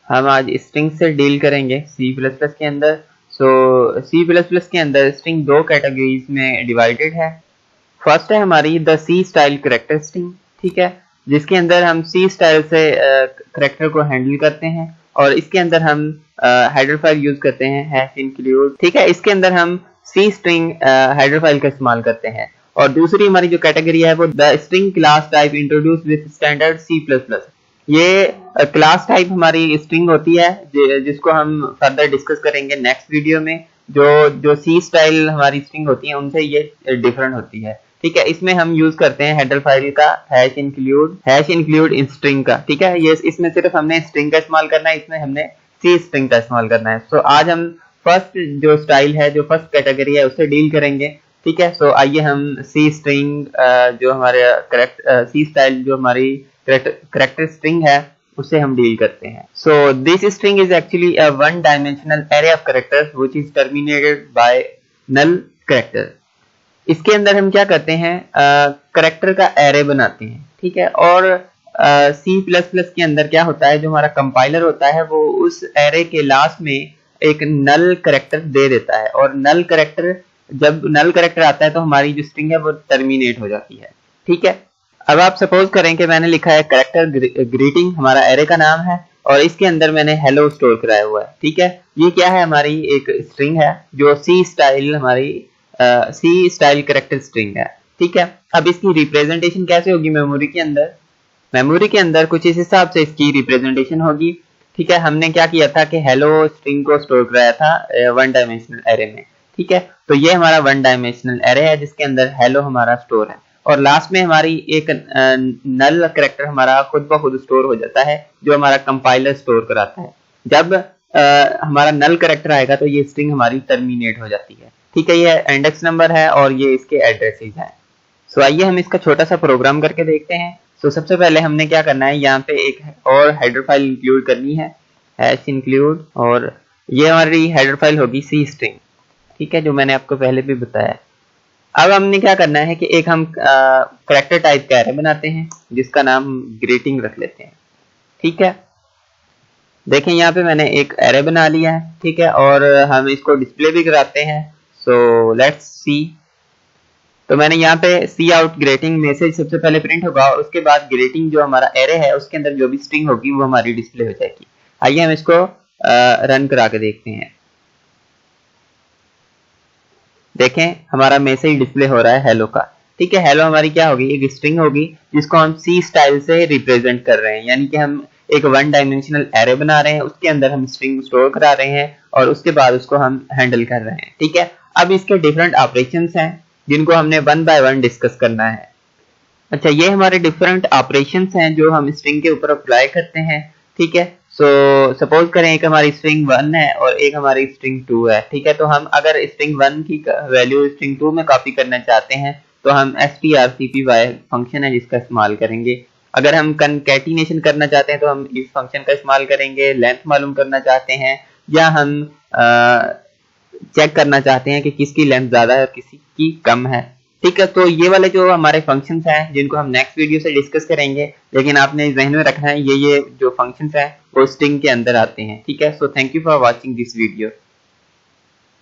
हम आज स्ट्रिंग से डील करेंगे C++ के अंदर। C++ के अंदर स्ट्रिंग दो कैटेगरीज में डिवाइडेड है। फर्स्ट है हमारी the C style character string, ठीक है, जिसके अंदर हम C स्टाइल से कैरेक्टर को हैंडल करते हैं और इसके अंदर हम हेडर फाइल यूज करते हैं #include, ठीक है। इसके अंदर हम C स्ट्रिंग हेडर फाइल का इस्तेमाल करते हैं। और दूसरी हमारी जो कैटेगरी है वो the string class type introduce with standard C++। ये क्लास टाइप हमारी स्ट्रिंग होती है जिसको हम फर्दर डिस्कस करेंगे नेक्स्ट वीडियो में। जो C स्टाइल हमारी स्ट्रिंग होती है उनसे ये डिफरेंट होती है, ठीक है। इसमें हम यूज करते हैं हेडर फाइल का #include इन स्ट्रिंग का, ठीक है। ये इसमें सिर्फ हमने स्ट्रिंग का इस्तेमाल करना है, इसमें हमने C स्ट्रिंग का इस्तेमाल करना है। सो आज हम फर्स्ट जो स्टाइल है, जो फर्स्ट कैटेगरी है, उससे डील करेंगे, ठीक है। सो आइए हम C स्ट्रिंग जो हमारे C स्टाइल जो हमारी कैरेक्टर स्ट्रिंग है उससे हम डील करते हैं। So this string is actually a one dimensional array of characters which is terminated by null character. इसके अंदर हम क्या करते हैं, कैरेक्टर का एरे बनाते हैं, ठीक है। और C++ के अंदर क्या होता है, जो हमारा कंपाइलर होता है वो उस एरे के लास्ट में एक नल कैरेक्टर दे देता है और नल कैरेक्टर, जब नल कैरेक्टर आता है तो हमारी जो स्ट्रिंग है वो टर्मिनेट हो जाती है, ठीक है। अब आप सपोज करें कि मैंने लिखा है कैरेक्टर ग्रीटिंग, हमारा एरे का नाम है, और इसके अंदर मैंने हेलो स्टोर कराया हुआ है, ठीक है। ये क्या है, हमारी एक स्ट्रिंग है जो C स्टाइल हमारी C स्टाइल कैरेक्टर स्ट्रिंग है, ठीक है। अब इसकी रिप्रेजेंटेशन कैसे होगी मेमोरी के अंदर? मेमोरी के अंदर कुछ इस हिसाब से इसकी रिप्रेजेंटेशन होगी, ठीक है। हमने क्या किया था कि हेलो स्ट्रिंग को स्टोर कराया था वन डायमेंशनल एरे में, ठीक है। तो ये हमारा वन डायमेंशनल एरे है जिसके अंदर हेलो हमारा स्टोर है, और लास्ट में हमारी एक नल कैरेक्टर हमारा खुद ब खुद स्टोर हो जाता है जो हमारा कंपाइलर स्टोर कराता है। जब हमारा नल कैरेक्टर आएगा तो ये स्ट्रिंग हमारी टर्मिनेट हो जाती है, ठीक है। ये इंडेक्स नंबर है और ये इसके एड्रेसेस हैं। सो आइए हम इसका छोटा सा प्रोग्राम करके देखते हैं। सो सबसे पहले हमने क्या करना है, यहाँ पे एक और हेडर फाइल इंक्लूड करनी है #include, और ये हमारी हेडर फाइल होगी C स्ट्रिंग, ठीक है, जो मैंने आपको पहले भी बताया। अब हमने क्या करना है कि एक हम कैरेक्टर टाइप का एरे बनाते हैं जिसका नाम ग्रीटिंग रख लेते हैं, ठीक है। देखें यहाँ पे मैंने एक एरे बना लिया है, ठीक है, और हम इसको डिस्प्ले भी कराते हैं। So let's see. तो मैंने यहाँ पे सी आउट ग्रीटिंग मैसेज सबसे पहले प्रिंट होगा और उसके बाद ग्रीटिंग जो हमारा एरे है उसके अंदर जो भी स्ट्रिंग होगी वो हमारी डिस्प्ले हो जाएगी। आइए हम इसको रन करा के देखते हैं। देखें हमारा मैसेज डिस्प्ले हो रहा है हेलो का, ठीक है। हेलो हमारी क्या होगी, एक स्ट्रिंग होगी जिसको हम C स्टाइल से रिप्रेजेंट कर रहे हैं, यानी कि हम एक वन डायमेंशनल एरे बना रहे हैं, उसके अंदर हम स्ट्रिंग स्टोर करा रहे हैं और उसके बाद उसको हम हैंडल कर रहे हैं, ठीक है। अब इसके डिफरेंट ऑपरेशंस हैं जिनको हमने वन बाय वन डिस्कस करना है। अच्छा, ये हमारे डिफरेंट ऑपरेशंस हैं जो हम स्ट्रिंग के ऊपर अप्लाई करते हैं, ठीक है। सो सपोज करें एक हमारी स्ट्रिंग 1 है और एक हमारी स्ट्रिंग 2 है, ठीक है। तो हम अगर स्ट्रिंग 1 की वैल्यू स्ट्रिंग 2 में कॉपी करना चाहते हैं तो हम strcpy फंक्शन है जिसका इस्तेमाल करेंगे। अगर हम कंकैटिनेशन करना चाहते हैं तो हम इस फंक्शन का इस्तेमाल करेंगे। लेंथ मालूम करना चाहते हैं या हम चेक करना चाहते हैं कि किसकी लेंथ ज्यादा है और किसी की कम है, ठीक है। तो ये वाले जो हमारे फंक्शंस हैं जिनको हम नेक्स्ट वीडियो से डिस्कस करेंगे, लेकिन आपने ज़हन में रखना है ये जो फंक्शंस हैं वो स्ट्रिंग के अंदर आते हैं, ठीक है। So thank you for watching this video.